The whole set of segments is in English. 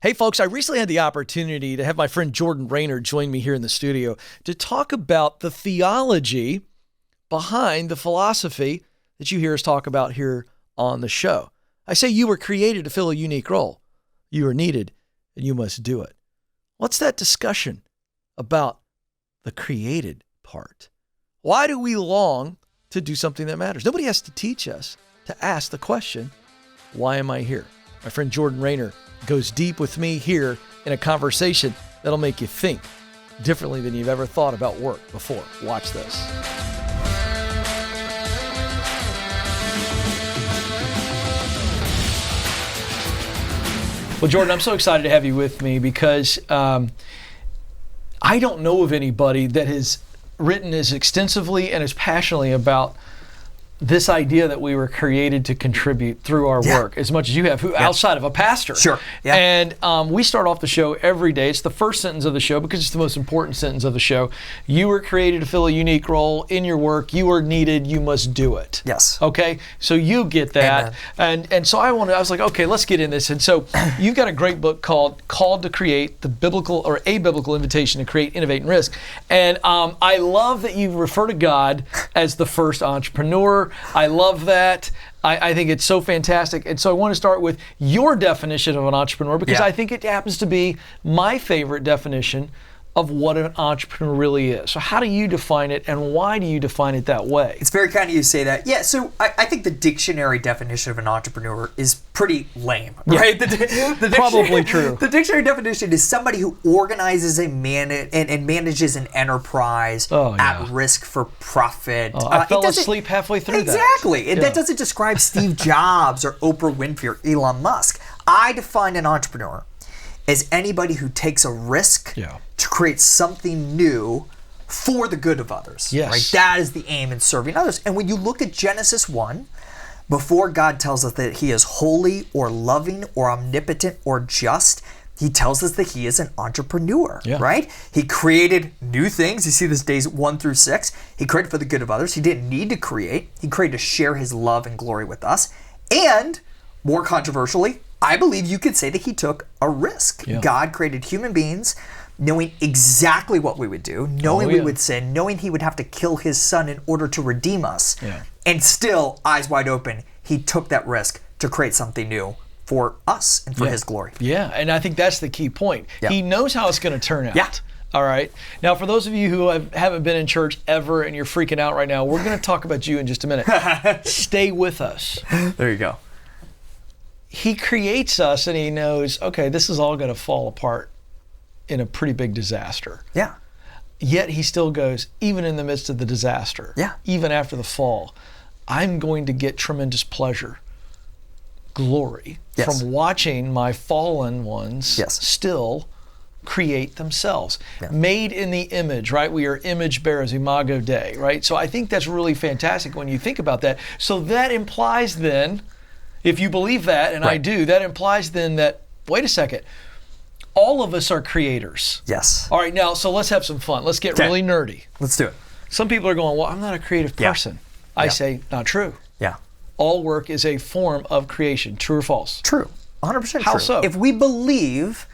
Hey folks, I recently had the opportunity to have my friend Jordan Raynor join me here in the studio to talk about the theology behind the philosophy that you hear us talk about here on the show. I say you were created to fill a unique role. You are needed and you must do it. What's that discussion about the created part? Why do we long to do something that matters? Nobody has to teach us to ask the question, why am I here? My friend Jordan Raynor goes deep with me here in a conversation that'll make you think differently than you've ever thought about work before. Watch this. Well, Jordan, I'm so excited to have you with me because I don't know of anybody that has written as extensively and as passionately about this idea that we were created to contribute through our work as much as you have, outside of a pastor. Sure. Yeah. And we start off the show every day. It's the first sentence of the show because it's the most important sentence of the show. You were created to fill a unique role in your work. You are needed. You must do it. Yes. Okay. So you get that. And so I was like, okay, let's get in this. And so you've got a great book called Called to Create, the biblical or a biblical invitation to create, innovate, and risk. And I love that you refer to God as the first entrepreneur. I love that. I think it's so fantastic. And so I want to start with your definition of an entrepreneur because I think it happens to be my favorite definition of what an entrepreneur really is. So how do you define it and why do you define it that way? It's very kind of you to say that. Yeah, so I think the dictionary definition of an entrepreneur is pretty lame, right? The Probably true. The dictionary definition is somebody who organizes and manages an enterprise at risk for profit. I fell asleep halfway through that. Exactly. And that doesn't describe Steve Jobs or Oprah Winfrey or Elon Musk. I define an entrepreneur as anybody who takes a risk to create something new for the good of others. Yes. Right? That is the aim in serving others. And when you look at Genesis 1, before God tells us that he is holy or loving or omnipotent or just, he tells us that he is an entrepreneur, right? He created new things. You see this days 1 through 6. He created for the good of others. He didn't need to create. He created to share his love and glory with us. And more controversially, I believe you could say that he took a risk. God created human beings knowing exactly what we would do, knowing we would sin, knowing he would have to kill his son in order to redeem us. And still, eyes wide open, he took that risk to create something new for us and for his glory. Yeah, and I think that's the key point. He knows how it's going to turn out. All right. Now, for those of you who haven't been in church ever and you're freaking out right now, we're going to talk about you in just a minute. Stay with us. There you go. He creates us and he knows, okay, this is all going to fall apart in a pretty big disaster. Yet he still goes, even in the midst of the disaster, even after the fall, I'm going to get tremendous pleasure, glory from watching my fallen ones still create themselves. Made in the image, right? We are image bearers, Imago Dei, right? So I think that's really fantastic when you think about that. So that implies then, if you believe that, and I do, that implies then that, wait a second, all of us are creators. All right, now, so let's have some fun. Let's get really nerdy. Let's do it. Some people are going, well, I'm not a creative person. I say, not true. All work is a form of creation. True or false? True. 100% true. How so? If we believe,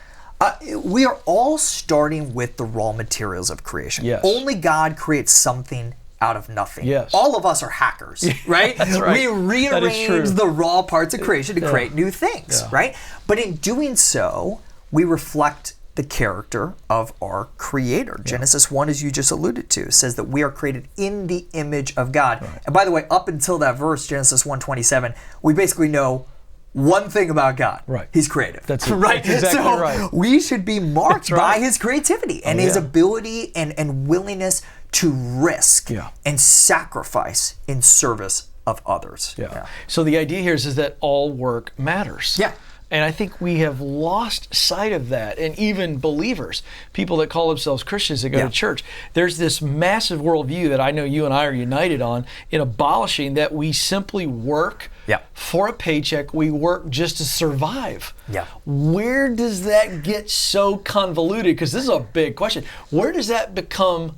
we are all starting with the raw materials of creation. Only God creates something out of nothing. All of us are hackers, right? That's right. We rearrange the raw parts of creation to create new things, right? But in doing so, we reflect the character of our Creator. Genesis 1, as you just alluded to, says that we are created in the image of God. And by the way, up until that verse, Genesis 1:27, we basically know one thing about God. He's creative. That's it. Right? Exactly so right. We should be marked by his creativity and his ability and willingness to risk and sacrifice in service of others. So the idea here is that all work matters. And I think we have lost sight of that. And even believers, people that call themselves Christians that go to church, there's this massive worldview that I know you and I are united on in abolishing that we simply work for a paycheck. We work just to survive. Where does that get so convoluted? Because this is a big question. Where does that become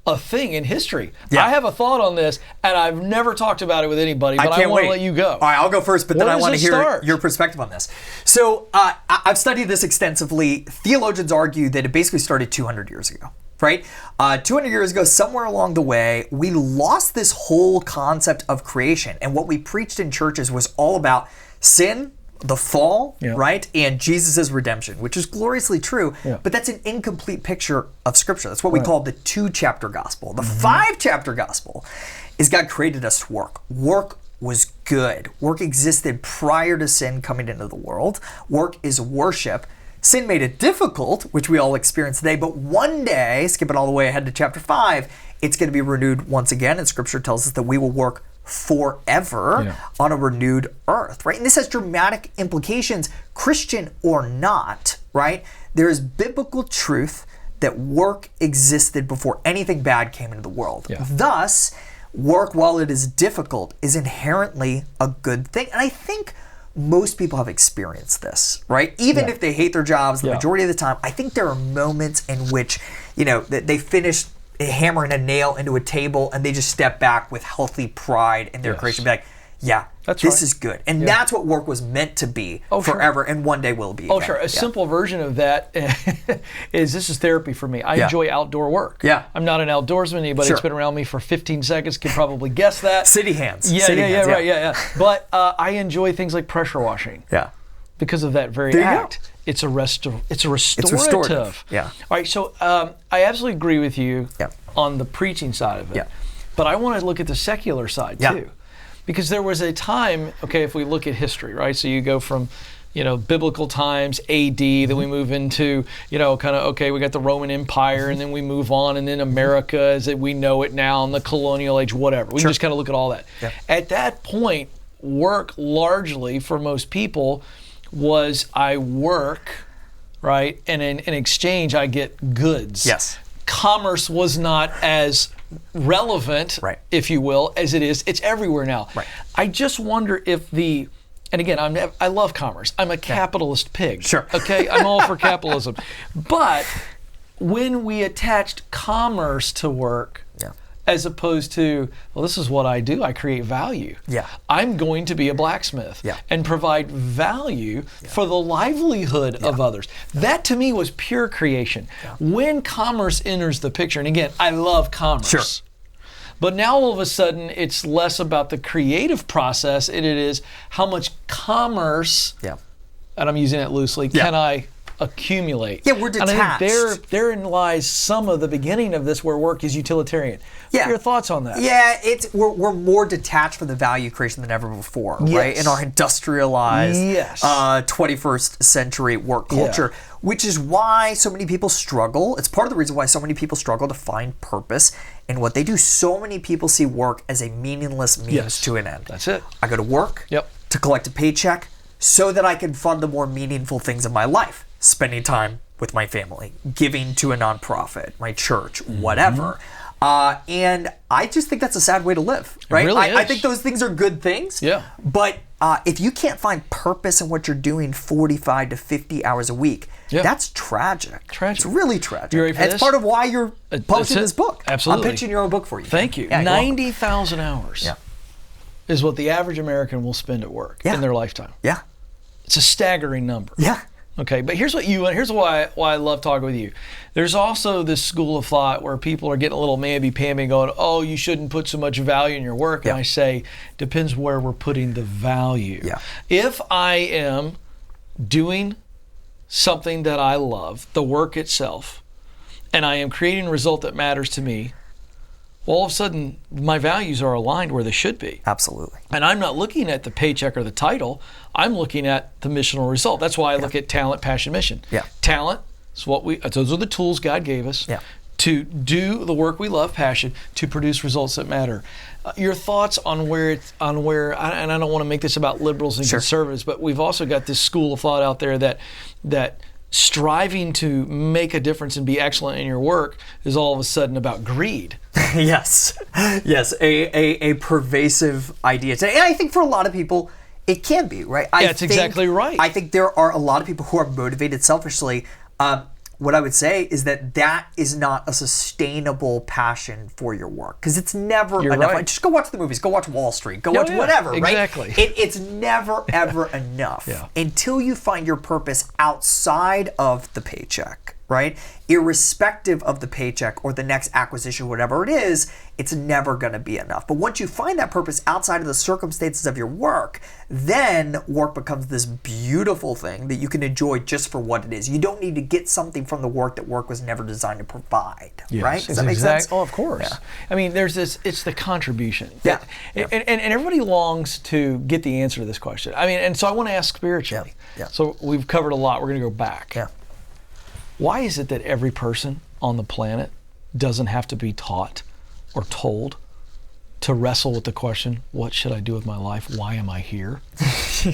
a thing in history. I have a thought on this, and I've never talked about it with anybody, but I want to let you go. All right, I'll go first, but then I want to hear your perspective on this. So I've studied this extensively. Theologians argue that it basically started 200 years ago. Right? 200 years ago, somewhere along the way, we lost this whole concept of creation. And what we preached in churches was all about sin, the fall, right? And Jesus' redemption, which is gloriously true. But that's an incomplete picture of Scripture. That's what we call the 2-chapter gospel. The 5-chapter gospel is God created us to work. Work was good. Work existed prior to sin coming into the world. Work is worship. Sin made it difficult, which we all experience today, but one day, skipping all the way ahead to chapter 5, it's going to be renewed once again, and Scripture tells us that we will work forever on a renewed earth, right? And this has dramatic implications, Christian or not, right? There is biblical truth that work existed before anything bad came into the world. Thus, work, while it is difficult, is inherently a good thing. And I think most people have experienced this, right? Even if they hate their jobs, the majority of the time, I think there are moments in which, they finish hammering a nail into a table and they just step back with healthy pride in their creation, be like, this is good. And that's what work was meant to be forever, and one day will be. Sure. A simple version of that is this is therapy for me. I enjoy outdoor work. I'm not an outdoorsman. Anybody that's been around me for 15 seconds can probably guess that. City hands. Right. But I enjoy things like pressure washing. Because of that very act. It's a restorative. It's restorative. All right. So I absolutely agree with you on the preaching side of it. But I want to look at the secular side too. Because there was a time, if we look at history, right? So you go from, biblical times, AD, then we move into, we got the Roman Empire, and then we move on, and then America as we know it now, and the colonial age, whatever. We can just kind of look at all that. At that point, work largely for most people was I work, right? And in exchange, I get goods. Commerce was not as relevant, if you will, as it is. It's everywhere now. I just wonder if and again, I love commerce. I'm a capitalist pig. I'm all for capitalism. But when we attached commerce to work, as opposed to, well, this is what I do. I create value. I'm going to be a blacksmith and provide value for the livelihood of others. That to me was pure creation. When commerce enters the picture, and again, I love commerce. But now all of a sudden, it's less about the creative process, and it is how much commerce, and I'm using it loosely, can I accumulate? We're detached. And I think therein lies some of the beginning of this, where work is utilitarian. What are your thoughts on that? We're more detached from the value creation than ever before, right? In our industrialized 21st century work culture, which is why so many people struggle. It's part of the reason why so many people struggle to find purpose in what they do. So many people see work as a meaningless means to an end. That's it. I go to work to collect a paycheck so that I can fund the more meaningful things in my life. Spending time with my family, giving to a nonprofit, my church, whatever. And I just think that's a sad way to live, right? I think those things are good things. But if you can't find purpose in what you're doing 45 to 50 hours a week, that's tragic. It's really tragic. You ready for this? It's part of why you're publishing this book. Absolutely. I'm pitching your own book for you. Thank you. 90,000 hours is what the average American will spend at work in their lifetime. It's a staggering number. Okay, but here's why I love talking with you. There's also this school of thought where people are getting a little mamby-pamby going, oh, you shouldn't put so much value in your work. And I say, depends where we're putting the value. If I am doing something that I love, the work itself, and I am creating a result that matters to me, well, all of a sudden, my values are aligned where they should be. Absolutely. And I'm not looking at the paycheck or the title. I'm looking at the missional result. That's why I look at talent, passion, mission. Talent is those are the tools God gave us to do the work we love, passion, to produce results that matter. Your thoughts on where, and I don't want to make this about liberals and conservatives, but we've also got this school of thought out there that striving to make a difference and be excellent in your work is all of a sudden about greed. Yes, a pervasive idea today. And I think for a lot of people, it can be, right? That's exactly right. I think there are a lot of people who are motivated selfishly. what I would say is that is not a sustainable passion for your work, because it's never enough. Right. Just go watch the movies, go watch Wall Street, go watch whatever, exactly. right? It's never, ever enough until you find your purpose outside of the paycheck, right? Irrespective of the paycheck or the next acquisition, whatever it is, it's never going to be enough. But once you find that purpose outside of the circumstances of your work, then work becomes this beautiful thing that you can enjoy just for what it is. You don't need to get something from the work that work was never designed to provide, right? Does that make sense? Oh, of course. Yeah. I mean, there's this, it's the contribution. Yeah. And everybody longs to get the answer to this question. I mean, and so I want to ask spiritually. Yeah. So we've covered a lot. We're going to go back. Yeah. Why is it that every person on the planet doesn't have to be taught or told to wrestle with the question, what should I do with my life? Why am I here? Do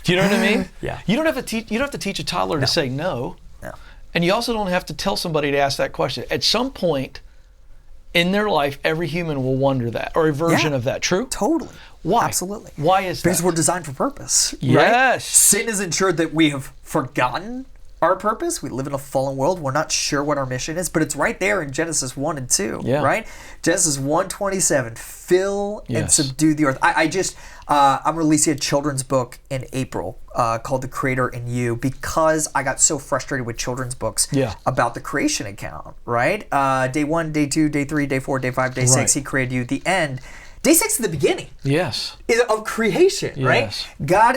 you know what I mean? Yeah. You don't have to teach a toddler to say no. No. And you also don't have to tell somebody to ask that question. At some point in their life, every human will wonder that, or a version of that. True? Totally. Why? Absolutely. Why is that? Because we're designed for purpose. Yes. Right? Sin is ensured that we have forgotten our purpose. We live in a fallen world. We're not sure what our mission is, but it's right there in Genesis 1 and 2, right? Genesis 1:27, fill and subdue the earth. I'm releasing a children's book in April called The Creator in You, because I got so frustrated with children's books about the creation account, right? Day 1, day 2, day 3, day 4, day 5, day 6, he created you. The end. Day 6 is the beginning. Yes. Of creation, right?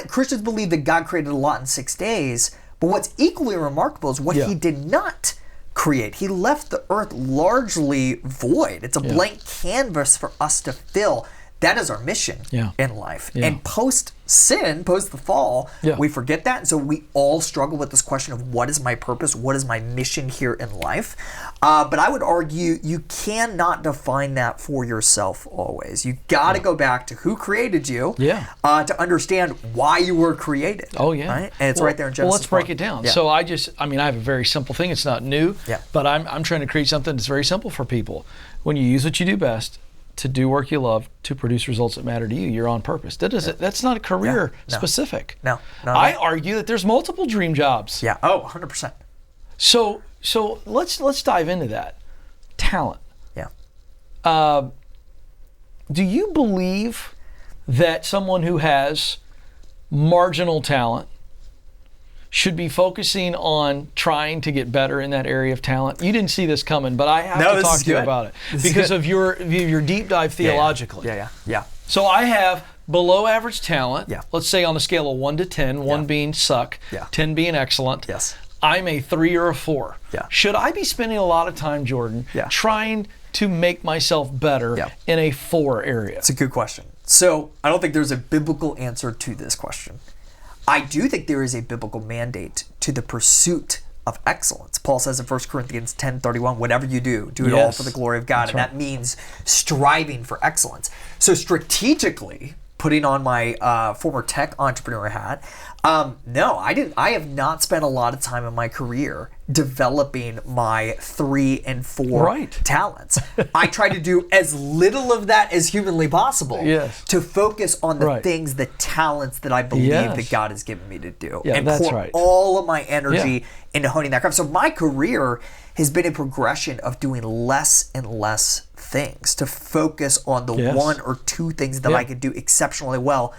Christians believe that God created a lot in 6 days. But what's equally remarkable is what he did not create. He left the earth largely void. It's a blank canvas for us to fill. That is our mission in life. And post-sin, post the fall, we forget that. And so we all struggle with this question of, what is my purpose? What is my mission here in life? But I would argue you cannot define that for yourself always. You got to go back to who created you to understand why you were created. Oh, yeah. Right? And it's right there in Genesis. Well, let's break it down. So I have a very simple thing. It's not new, but I'm trying to create something that's very simple for people. When you use what you do best, to do work you love, to produce results that matter to you, you're on purpose. That's not career specific. No. I argue that there's multiple dream jobs. Yeah. Oh, 100%. So let's dive into that. Talent. Yeah. Do you believe that someone who has marginal talent should be focusing on trying to get better in that area of talent? You didn't see this coming, but I have to talk to you about it because of your deep dive theologically. Yeah. So I have below average talent, let's say on a scale of 1 to 10, 1 being suck, 10 being excellent. Yes. I'm a 3 or a 4. Yeah. Should I be spending a lot of time, Jordan, trying to make myself better in a 4 area? It's a good question. So I don't think there's a biblical answer to this question. I do think there is a biblical mandate to the pursuit of excellence. Paul says in 1 Corinthians 10:31, whatever you do it all for the glory of God. That means striving for excellence. So strategically, putting on my former tech entrepreneur hat, no, I have not spent a lot of time in my career developing my 3 and 4 talents. I try to do as little of that as humanly possible to focus on the things, the talents that I believe that God has given me to do, and pour all of my energy into honing that craft. So my career has been a progression of doing less and less things to focus on the 1 or 2 things that I could do exceptionally well,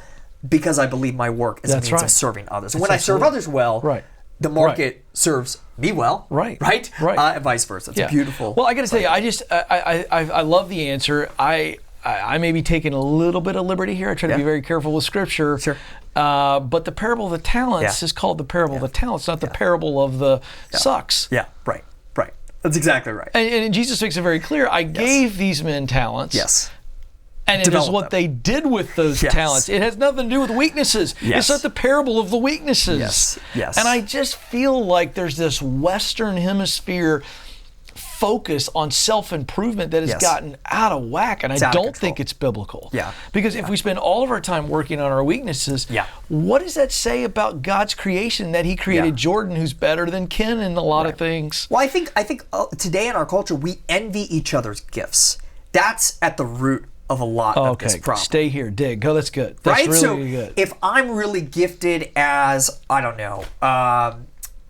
because I believe my work is a means of serving others. And when I serve others well, the market serves me well, right? And vice versa. It's beautiful. Well, I got to tell you, I love the answer. I may be taking a little bit of liberty here. I try to be very careful with Scripture. Sure. But the parable of the talents is called the parable of the talents, not the parable of the sucks. Yeah, right. That's exactly right. And Jesus makes it very clear. I gave these men talents. Yes. And it is what they did with those talents. It has nothing to do with weaknesses. It's not the parable of the weaknesses. Yes. And I just feel like there's this Western Hemisphere focus on self-improvement that has gotten out of whack, and I don't think it's biblical. Because if we spend all of our time working on our weaknesses, what does that say about God's creation, that He created Jordan, who's better than Ken in a lot of things? Well, I think today in our culture, we envy each other's gifts. That's at the root of a lot of this problem. Stay here, dig. Go, that's good. That's really good. If I'm really gifted as, I don't know,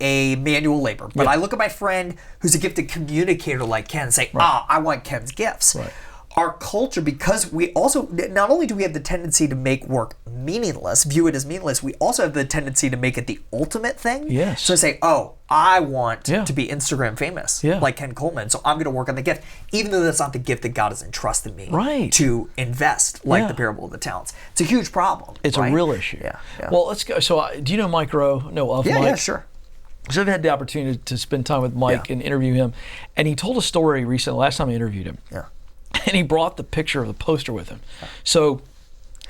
a manual labor. But I look at my friend who's a gifted communicator like Ken and say, I want Ken's gifts. Right. Our culture, because we also, not only do we have the tendency to make work meaningless, view it as meaningless, we also have the tendency to make it the ultimate thing. Yes. So say, I want to be Instagram famous, like Ken Coleman, so I'm going to work on the gift, even though that's not the gift that God has entrusted me to invest, like the parable of the talents. It's a huge problem. It's a real issue. Yeah. Well, let's go. So do you know Mike Rowe? No, of Mike? Yeah, sure. So I've had the opportunity to spend time with Mike and interview him, and he told a story recently, last time I interviewed him. Yeah. And he brought the picture of the poster with him. So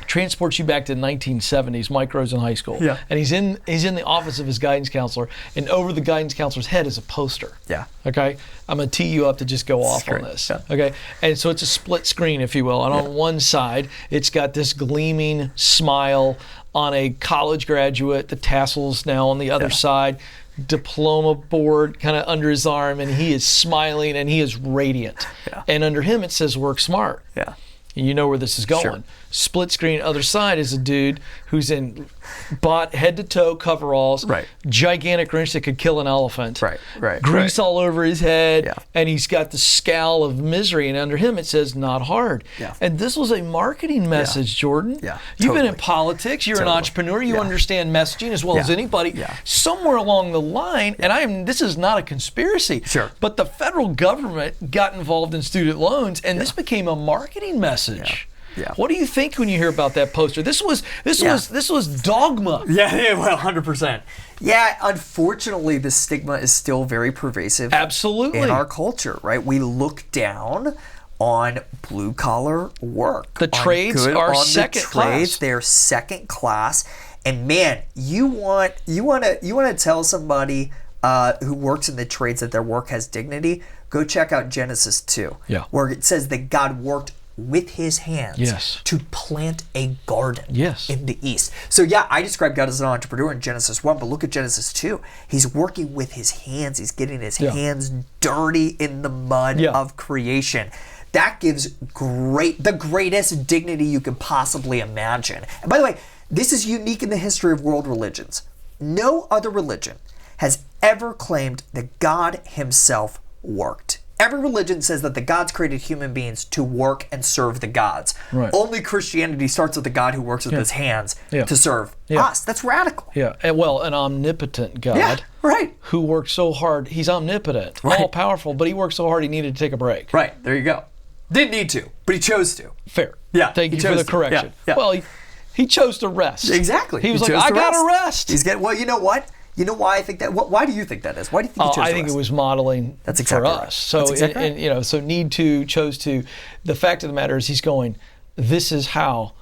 transports you back to the 1970s. Mike Rowe's in high school. Yeah. And he's in the office of his guidance counselor, and over the guidance counselor's head is a poster. Yeah. Okay? I'm going to tee you up to just go off on this. Yeah. Okay? And so it's a split screen, if you will. And on one side, it's got this gleaming smile on a college graduate, the tassels now on the other side, diploma board kind of under his arm, and he is smiling and he is radiant. Yeah. And under him it says work smart. Yeah. And you know where this is going. Sure. Split screen, other side is a dude who's bought head to toe coveralls, gigantic wrench that could kill an elephant, grease all over his head, and he's got the scowl of misery, and under him it says not hard. Yeah. And this was a marketing message, Jordan. Yeah, You've been in politics, you're an entrepreneur, you understand messaging as well as anybody. Yeah. Somewhere along the line, and this is not a conspiracy, but the federal government got involved in student loans, and this became a marketing message. Yeah. What do you think when you hear about that poster? This was dogma. Yeah, well, 100%. Yeah, unfortunately, the stigma is still very pervasive. Absolutely. In our culture, right? We look down on blue collar work. The trades are second class. They're second class. And man, you want to tell somebody who works in the trades that their work has dignity? Go check out Genesis 2, where it says that God worked with his hands to plant a garden in the east. So I describe God as an entrepreneur in Genesis 1, but look at Genesis 2. He's working with his hands. He's getting his hands dirty in the mud of creation. That gives the greatest dignity you could possibly imagine. And by the way, this is unique in the history of world religions. No other religion has ever claimed that God himself worked. Every religion says that the gods created human beings to work and serve the gods. Right. Only Christianity starts with the God who works with his hands to serve us. That's radical. Yeah, and an omnipotent God who worked so hard. He's omnipotent, all-powerful, but he worked so hard he needed to take a break. Right, there you go. Didn't need to, but he chose to. Fair. Yeah. Thank you for the correction. Yeah. Well, he chose to rest. Exactly. He was like, I got to rest. Well, you know what? You know why I think that? Why do you think that is? Why do you think he chose to rest? I think it was modeling for us. So, so need to, chose to. The fact of the matter is, he's going, this is how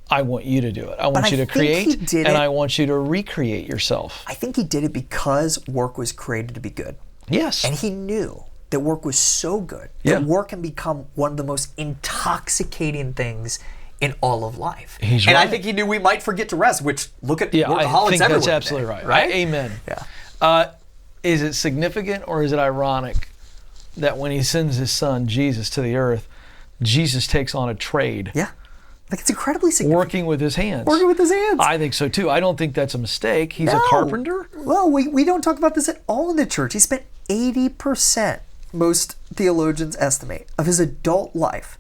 I want you to do it. I want you to create, and I want you to recreate yourself. I think he did it because work was created to be good. Yes. And he knew that work was so good that work can become one of the most intoxicating things in all of life. He's and right. I think he knew we might forget to rest, which look at workaholics I think everywhere. that's absolutely right. Amen. Yeah. Is it significant or is it ironic that when he sends his son Jesus to the earth, Jesus takes on a trade? Yeah. Like, it's incredibly significant. Working with his hands. Working with his hands. I think so too. I don't think that's a mistake. He's a carpenter. Well, we don't talk about this at all in the church. He spent 80%, most theologians estimate, of his adult life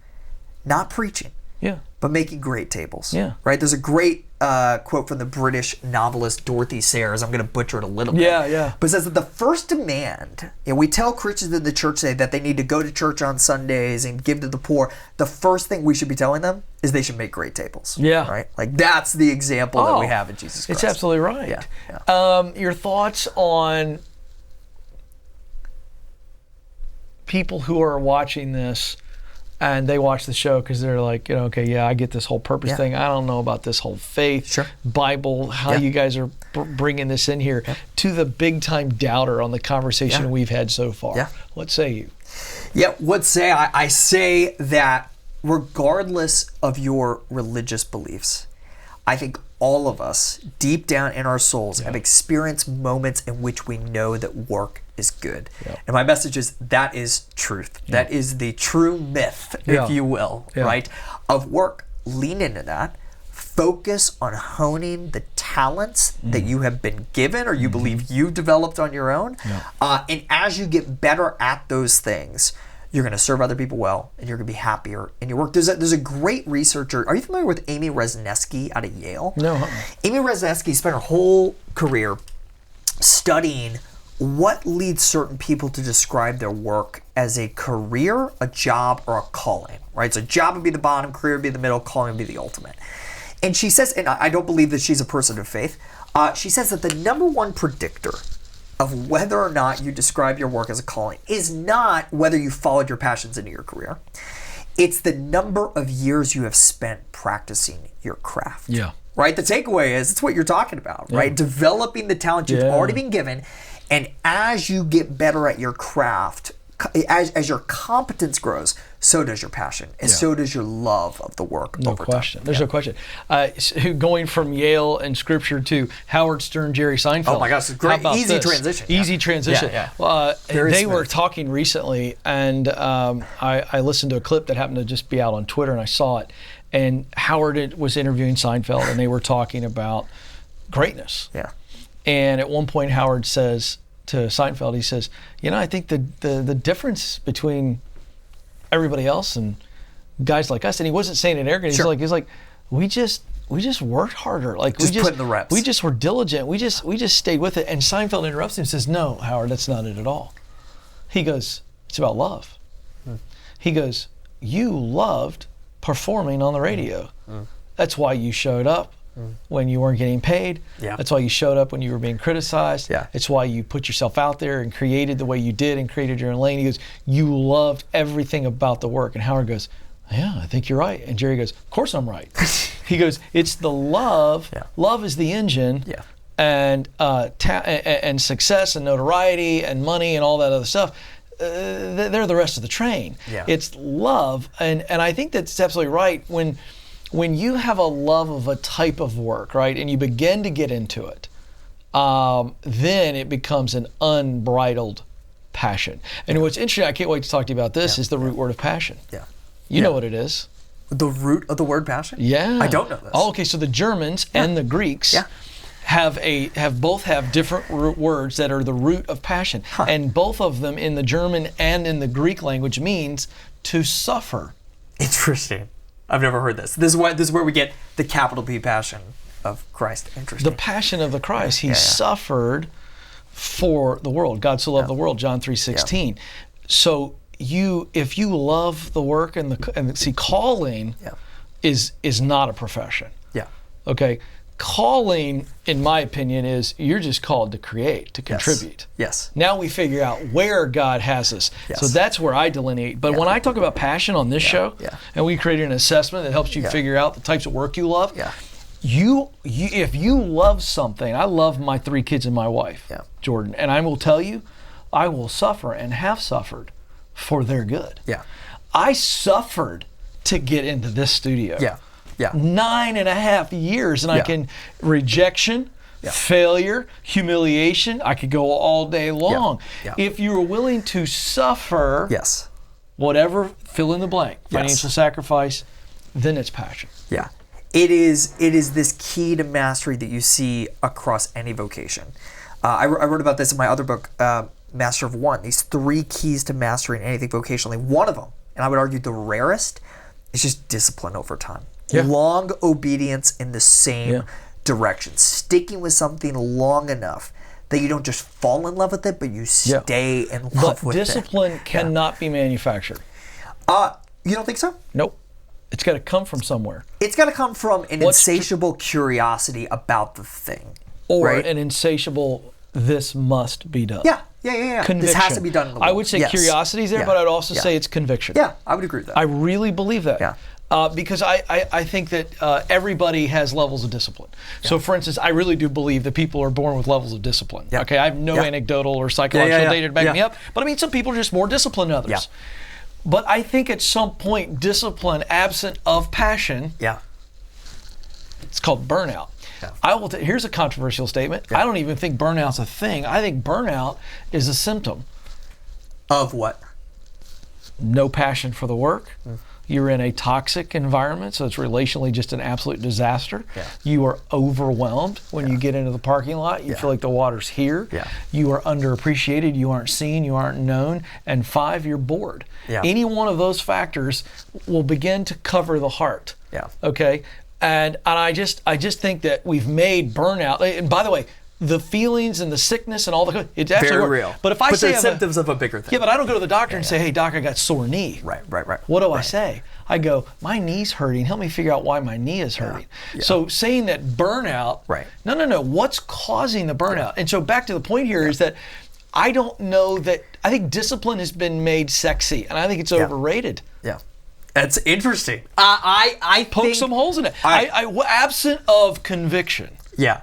not preaching. Yeah. But making great tables. Yeah. Right? There's a great quote from the British novelist Dorothy Sayers. I'm going to butcher it a little bit. Yeah. But it says that the first demand, we tell Christians in the church today that they need to go to church on Sundays and give to the poor. The first thing we should be telling them is they should make great tables. Yeah. Right? Like, that's the example that we have in Jesus Christ. It's absolutely right. Yeah. Your thoughts on people who are watching this and they watch the show because they're like, I get this whole purpose thing. I don't know about this whole faith, Bible, how you guys are bringing this in here, to the big time doubter on the conversation we've had so far. Yeah. What say you? Yeah, I say that regardless of your religious beliefs, I think all of us, deep down in our souls, have experienced moments in which we know that work is good. And my message is that is truth. That is the true myth, if you will, right, of work. Lean into that. focus on honing the talents that you have been given or you believe you've developed on your own. And as you get better at those things, you're going to serve other people well, and you're going to be happier in your work. There's a great researcher. Are you familiar with Amy Wrzesniewski out of Yale? No. Amy Wrzesniewski spent her whole career studying what leads certain people to describe their work as a career, a job, or a calling, right? So job would be the bottom, career would be the middle, calling would be the ultimate. And she says, and I don't believe that she's a person of faith, she says that the number one predictor of whether or not you describe your work as a calling is not whether you followed your passions into your career. It's the number of years you have spent practicing your craft. Yeah. Right? The takeaway is, it's what you're talking about, right? Developing the talent you've already been given. And as you get better at your craft, as your competence grows, so does your passion, and so does your love of the work. No question. There's no question. Going from Yale and Scripture to Howard Stern, Jerry Seinfeld. Oh my gosh, it's great. Easy transition. Easy transition. They were talking recently, and I listened to a clip that happened to just be out on Twitter, and I saw it. And Howard was interviewing Seinfeld, and they were talking about greatness. Yeah. And at one point, Howard says to Seinfeld, he says, I think the difference between everybody else and guys like us, and he wasn't saying it arrogantly. He's like, we just worked harder. Like we just put in the reps. We just were diligent. We just stayed with it. And Seinfeld interrupts him and says, "No, Howard, that's not it at all." He goes, "It's about love." He goes, "You loved performing on the radio. That's why you showed up when you weren't getting paid. That's why you showed up when you were being criticized. It's why you put yourself out there and created the way you did and created your own lane." He goes, "You loved everything about the work." And Howard goes, "Yeah, I think you're right." And Jerry goes, "Of course I'm right." He goes, "It's the love. Love is the engine. And and success and notoriety and money and all that other stuff. They're the rest of the train. It's love." And I think that's absolutely right. When you have a love of a type of work, right, and you begin to get into it, then it becomes an unbridled passion. And what's interesting, I can't wait to talk to you about this, is the root word of passion. You know what it is. The root of the word passion? Yeah. I don't know this. Oh, okay, so the Germans and the Greeks both have different root words that are the root of passion. And both of them in the German and in the Greek language means to suffer. Interesting. I've never heard this. This is where we get the capital P passion of Christ. Interesting. The passion of the Christ. He suffered for the world. God so loved the world, John 3:16. So if you love the work and see, calling is not a profession. Okay. Calling, in my opinion, is you're just called to create, to contribute. Now we figure out where God has us. So that's where I delineate. But when I talk about passion on this show, and we created an assessment that helps you figure out the types of work you love, you if you love something, I love my 3 kids and my wife, Jordan, and I will tell you, I will suffer and have suffered for their good. I suffered to get into this studio. 9.5 years, and I can rejection, failure, humiliation. I could go all day long. If you're willing to suffer, whatever, fill in the blank, financial sacrifice, then it's passion. It is this key to mastery that you see across any vocation. I wrote about this in my other book, Master of One. These 3 keys to mastering anything vocationally. One of them, and I would argue the rarest, is just discipline over time. Long obedience in the same direction. Sticking with something long enough that you don't just fall in love with it, but you stay in love with it. But discipline cannot be manufactured. You don't think so? Nope. It's got to come from somewhere. It's got to come from an insatiable curiosity about the thing. Or an insatiable, this must be done. Conviction. This has to be done in the world. I would say curiosity's there, but I'd also say it's conviction. I would agree with that. I really believe that. Because I think that everybody has levels of discipline. So, for instance, I really do believe that people are born with levels of discipline. Okay, I have no anecdotal or psychological data to back me up, but I mean, some people are just more disciplined than others. But I think at some point, discipline absent of passion, it's called burnout. Here's a controversial statement. I don't even think burnout's a thing. I think burnout is a symptom. Of what? No passion for the work. You're in a toxic environment, so it's relationally just an absolute disaster. Yeah. You are overwhelmed when you get into the parking lot. You feel like the water's here. Yeah. You are underappreciated. You aren't seen. You aren't known. And 5, you're bored. Yeah. Any one of those factors will begin to cover the heart. Yeah. Okay. And I just think that we've made burnout. And by the way, the feelings and the sickness and all the, it's actually very real. But if I say they're symptoms of a bigger thing. Yeah, but I don't go to the doctor and say, hey, doc, I got sore knee. Right. What do I say? I go, my knee's hurting. Help me figure out why my knee is hurting. Yeah. So saying that burnout, no. What's causing the burnout? And so back to the point here is that I don't know that, I think discipline has been made sexy, and I think it's overrated. Yeah. That's interesting. I poke think, some holes in it. Absent of conviction. Yeah.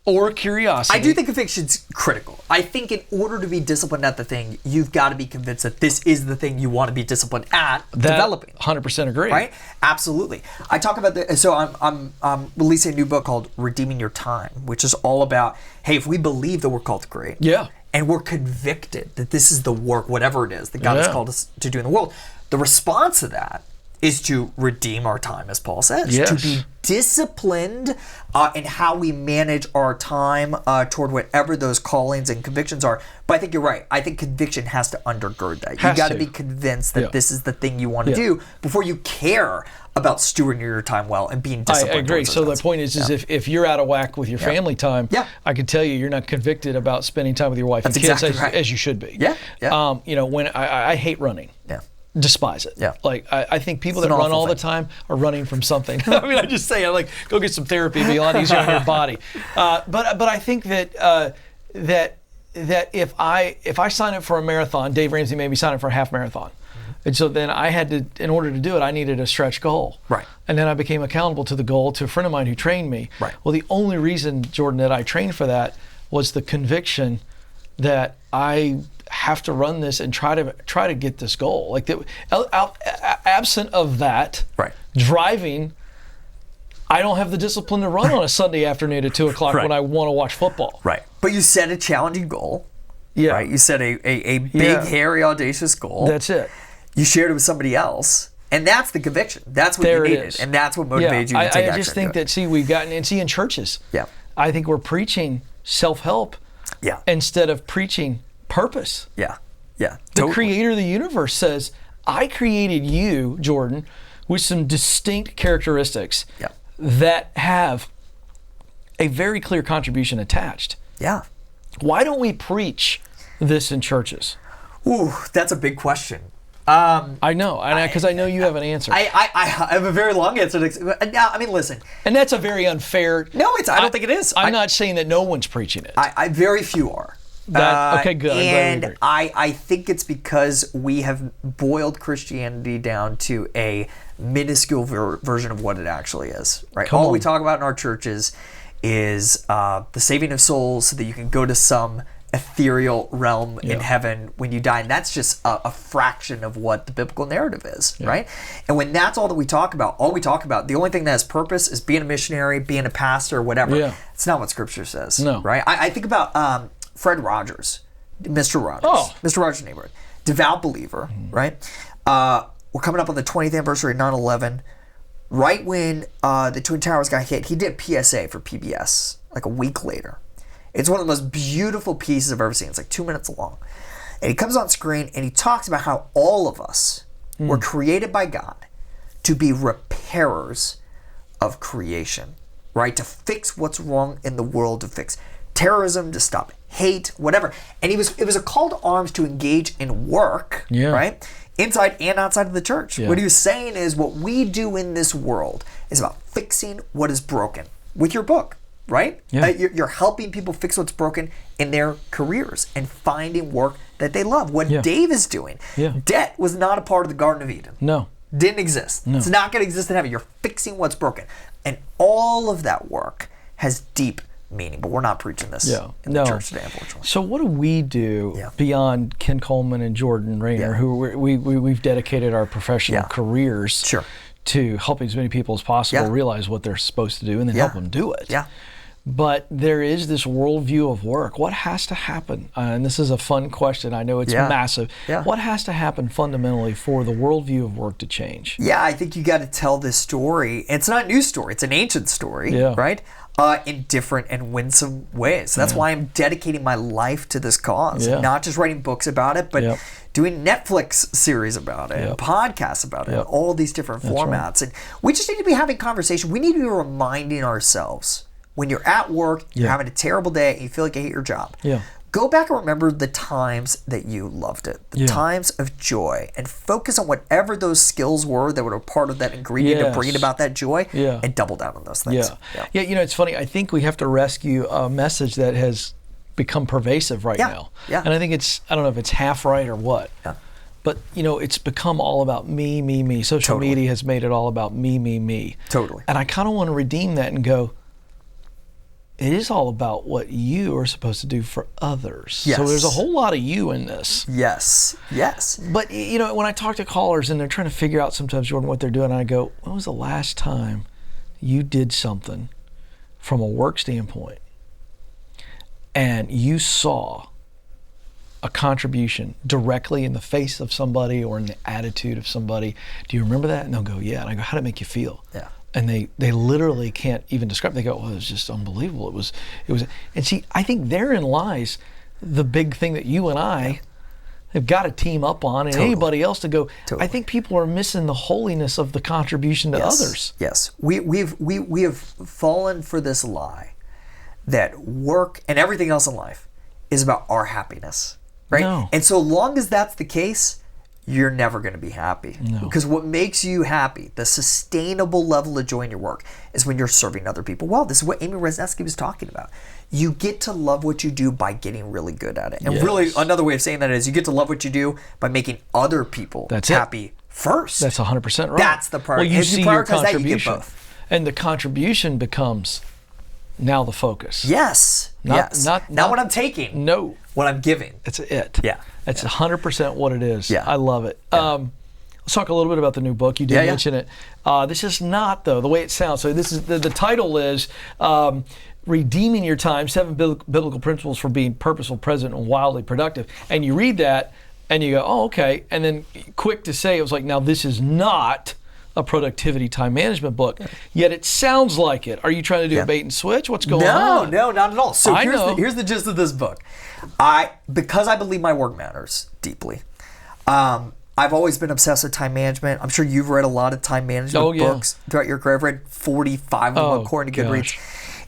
Or curiosity. I do think conviction's critical. I think in order to be disciplined at the thing, you've got to be convinced that this is the thing you want to be disciplined at developing. 100% agree. Right? Absolutely. I talk about so I'm releasing a new book called Redeeming Your Time, which is all about, hey, if we believe that we're called to create. Yeah. And we're convicted that this is the work, whatever it is, that God has called us to do in the world. The response to that is to redeem our time, as Paul says, to be disciplined in how we manage our time toward whatever those callings and convictions are. But I think you're right. I think conviction has to undergird that. You got to be convinced that this is the thing you want to do before you care about stewarding your time well and being disciplined. I agree. So the point is if you're out of whack with your family time, I can tell you, you're not convicted about spending time with your wife and kids as you should be. When I hate running. Yeah. Despise it. Yeah. Like I think people that run all the time are running from something. I mean, I just say, go get some therapy. It'd be a lot easier on your body. But I think that if I sign up for a marathon, Dave Ramsey made me sign up for a half marathon. And so then I had to, in order to do it, I needed a stretch goal. Right. And then I became accountable to the goal to a friend of mine who trained me. Right. Well, the only reason, Jordan, that I trained for that was the conviction that I have to run this and try to get this goal. Like absent of that, driving, I don't have the discipline to run on a Sunday afternoon at 2:00 when I want to watch football. Right. But you set a challenging goal. Yeah. Right. You set a big, hairy, audacious goal. That's it. You shared it with somebody else. And that's the conviction. That's what you needed. And that's what motivated you to take action. I just think that, we've gotten, and in churches, I think we're preaching self-help instead of preaching purpose. Yeah. The creator of the universe says, I created you, Jordan, with some distinct characteristics that have a very clear contribution attached. Yeah. Why don't we preach this in churches? Ooh, that's a big question. I know, because I know you have an answer. I have a very long answer. I mean, listen. And that's a very unfair. No, I don't think it is. I'm not saying that no one's preaching it. Very few are. Okay, good. And I think it's because we have boiled Christianity down to a minuscule version of what it actually is. Right. All we talk about in our churches is the saving of souls, so that you can go to some ethereal realm in heaven when you die, and that's just a fraction of what the biblical narrative is, right? And when that's all that we talk about, the only thing that has purpose is being a missionary, being a pastor, whatever. It's not what Scripture says, right? I think about Fred Rogers, Mr. Rogers, Mr. Rogers' Neighborhood, devout believer, right? We're coming up on the 20th anniversary of 9/11. Right when the Twin Towers got hit, he did PSA for PBS like a week later. It's one of the most beautiful pieces I've ever seen. It's like 2 minutes long. And he comes on screen and he talks about how all of us were created by God to be repairers of creation, right? To fix what's wrong in the world, to fix terrorism, to stop hate, whatever. And it was a call to arms to engage in work, right? Inside and outside of the church. What he was saying is what we do in this world is about fixing what is broken with your book. Right? You're helping people fix what's broken in their careers and finding work that they love. What Dave is doing. Debt was not a part of the Garden of Eden. No. Didn't exist. No. It's not going to exist in heaven. You're fixing what's broken. And all of that work has deep meaning. But we're not preaching this in the church today, unfortunately. So what do we do beyond Ken Coleman and Jordan Raynor, who we've dedicated our professional careers to helping as many people as possible realize what they're supposed to do and then help them do it? But there is this worldview of work. What has to happen? And this is a fun question. I know it's massive. Yeah. What has to happen fundamentally for the worldview of work to change? Yeah, I think you got to tell this story. It's not a new story. It's an ancient story, right? In different and winsome ways. That's why I'm dedicating my life to this cause. Not just writing books about it, but doing Netflix series about it, and podcasts about it, all these different formats. Right. And we just need to be having conversation. We need to be reminding ourselves when you're at work, you're having a terrible day, and you feel like you hate your job. Go back and remember the times that you loved it, the times of joy, and focus on whatever those skills were that were a part of that ingredient of bringing about that joy, and double down on those things. Yeah, you know, it's funny. I think we have to rescue a message that has become pervasive right now. And I think I don't know if it's half right or what. But, you know, it's become all about me, me, me. Social media has made it all about me, me, me. And I kind of want to redeem that and go, it is all about what you are supposed to do for others. So there's a whole lot of you in this. But, you know, when I talk to callers and they're trying to figure out sometimes, Jordan, what they're doing, I go, when was the last time you did something from a work standpoint and you saw a contribution directly in the face of somebody or in the attitude of somebody? Do you remember that? And they'll go, yeah. And I go, how did it make you feel? And they literally can't even describe it. They go, well, it was just unbelievable. It was, and see, I think therein lies the big thing that you and I have got to team up on, and anybody else to go. I think people are missing the holiness of the contribution to others. We have fallen for this lie that work and everything else in life is about our happiness, right? No. And so long as that's the case, you're never going to be happy. Because what makes you happy, the sustainable level of joy in your work, is when you're serving other people well. This is what Amy Resniewski was talking about. You get to love what you do by getting really good at it. And really, another way of saying that is you get to love what you do by making other people happy first. That's 100% right. That's the priority. Well, you see your contribution. That, you get both. And the contribution becomes now the focus. Not what I'm taking. No. What I'm giving. It's it. It's 100% what it is. I love it. Let's talk a little bit about the new book. You did mention it. This is not, though, the way it sounds. So this is the title is Redeeming Your Time, 7 Biblical Principles for Being Purposeful, Present, and Wildly Productive. And you read that and you go, oh, okay. And then quick to say, it was like, now this is not a productivity time management book, yet it sounds like it. Are you trying to do a bait and switch? What's going on? No, not at all. So here's the gist of this book. Because I believe my work matters deeply, I've always been obsessed with time management. I'm sure you've read a lot of time management books throughout your career. I've read 45 of them according to Goodreads.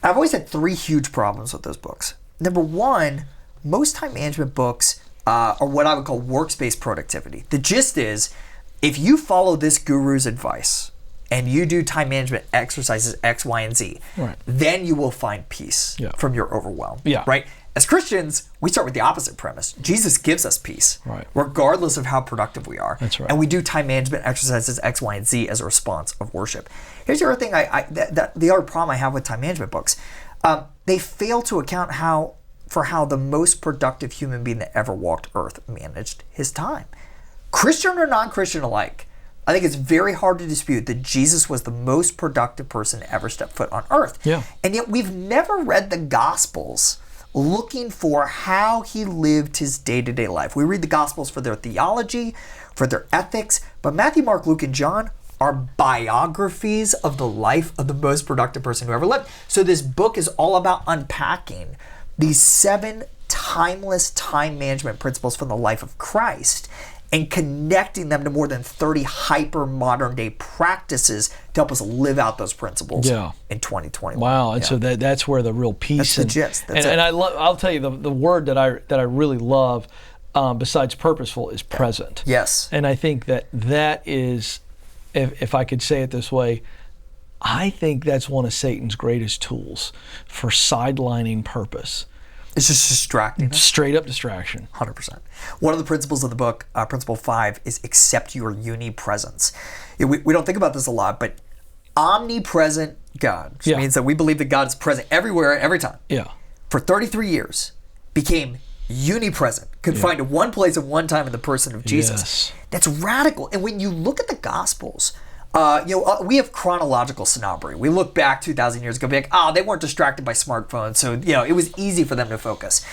And I've always had 3 huge problems with those books. Number one, most time management books are what I would call workspace productivity. The gist is, if you follow this guru's advice and you do time management exercises X, Y, and Z, then you will find peace from your overwhelm. Right? As Christians, we start with the opposite premise. Jesus gives us peace, regardless of how productive we are. That's right. And we do time management exercises X, Y, and Z as a response of worship. Here's the other thing, the other problem I have with time management books. They fail to account for how the most productive human being that ever walked Earth managed his time. Christian or non-Christian alike, I think it's very hard to dispute that Jesus was the most productive person to ever step foot on earth. And yet we've never read the Gospels looking for how he lived his day-to-day life. We read the Gospels for their theology, for their ethics, but Matthew, Mark, Luke, and John are biographies of the life of the most productive person who ever lived. So this book is all about unpacking these 7 timeless time management principles from the life of Christ and connecting them to more than 30 hyper modern day practices to help us live out those principles in 2021. Wow, and so that's where the real peace. That's the gist. And I'll tell you the word that I really love, besides purposeful, is present. And I think that is, if I could say it this way, I think that's one of Satan's greatest tools for sidelining purpose. It's just distracting. Straight up distraction. 100%. One of the principles of the book, Principle 5, is accept your unipresence. We don't think about this a lot, but omnipresent God, which means that we believe that God is present everywhere, every time. For 33 years, became unipresent, confined to one place at one time in the person of Jesus. That's radical. And when you look at the Gospels, We have chronological snobbery. We look back 2,000 years ago, be like, they weren't distracted by smartphones, so it was easy for them to focus.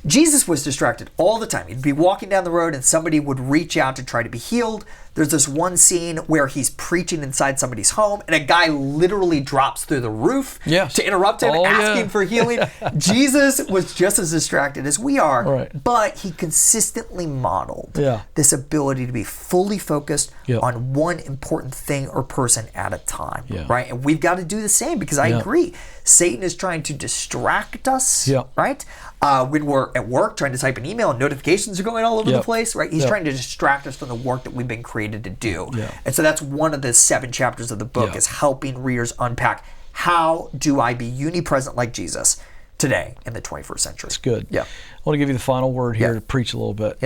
Jesus was distracted all the time. He'd be walking down the road and somebody would reach out to try to be healed. There's this one scene where he's preaching inside somebody's home and a guy literally drops through the roof to interrupt him, asking for healing. Jesus was just as distracted as we are, but he consistently modeled this ability to be fully focused on one important thing or person at a time, right? And we've got to do the same, because I agree. Satan is trying to distract us, right? When we're at work trying to type an email and notifications are going all over the place, right? He's trying to distract us from the work that we've been created to do. And so that's one of the 7 chapters of the book, is helping readers unpack, how do I be unipresent like Jesus today in the 21st century? That's good. I want to give you the final word here to preach a little bit.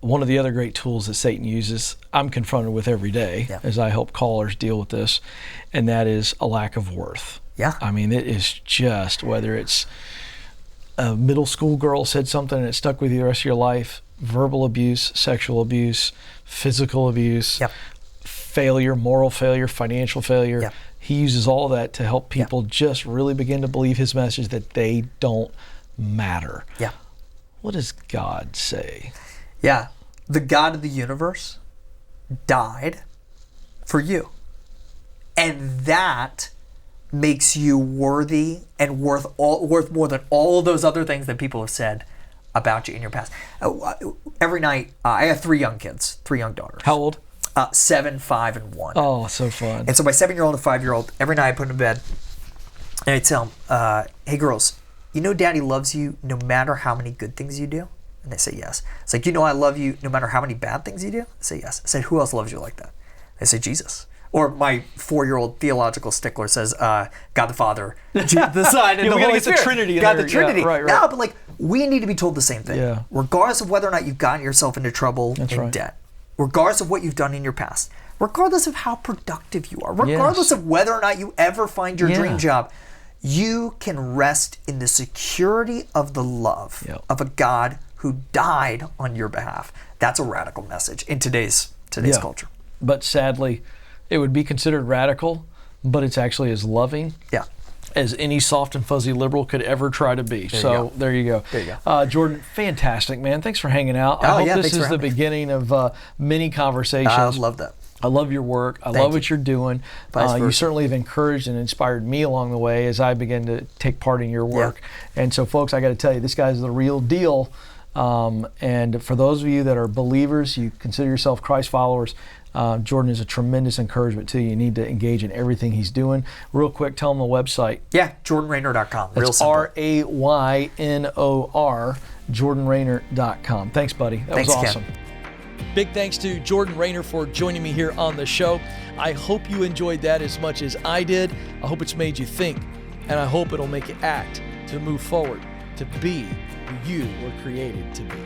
One of the other great tools that Satan uses, I'm confronted with every day as I help callers deal with this, and that is a lack of worth. I mean, it is just, whether it's a middle school girl said something and it stuck with you the rest of your life, verbal abuse, sexual abuse, physical abuse, failure, moral failure, financial failure. He uses all of that to help people just really begin to believe his message that they don't matter. What does God say? The God of the universe died for you. And that makes you worthy and worth more than all of those other things that people have said about you in your past. Every night, I have 3 young kids, 3 young daughters. How old? 7, 5, and 1. Oh, so fun. And so my 7-year-old and 5-year-old, every night I put them to bed and I tell them, hey girls, you know Daddy loves you no matter how many good things you do? And they say yes. It's like, I love you no matter how many bad things you do? I say yes. I said, who else loves you like that? They say Jesus. Or my 4-year-old theological stickler says, God the Father, the Son, and the Holy Spirit. The Trinity. God the Trinity. No, but we need to be told the same thing. Regardless of whether or not you've gotten yourself into trouble and debt, regardless of what you've done in your past, regardless of how productive you are, regardless of whether or not you ever find your dream job, you can rest in the security of the love of a God who died on your behalf. That's a radical message in today's culture. But sadly, it would be considered radical, but it's actually as loving as any soft and fuzzy liberal could ever try to be. There you go. Jordan, fantastic, man. Thanks for hanging out. I hope this is the beginning of many conversations. I love that. I love your work. I love what you're doing. You certainly have encouraged and inspired me along the way as I begin to take part in your work. And so, folks, I got to tell you, this guy's the real deal. And for those of you that are believers, you consider yourself Christ followers, Jordan is a tremendous encouragement to you. You need to engage in everything he's doing. Real quick, tell them the website. JordanRaynor.com. That's Raynor, JordanRaynor.com. Thanks, buddy. That was awesome. Ken. Big thanks to Jordan Raynor for joining me here on the show. I hope you enjoyed that as much as I did. I hope it's made you think, and I hope it'll make you act to move forward, to be who you were created to be.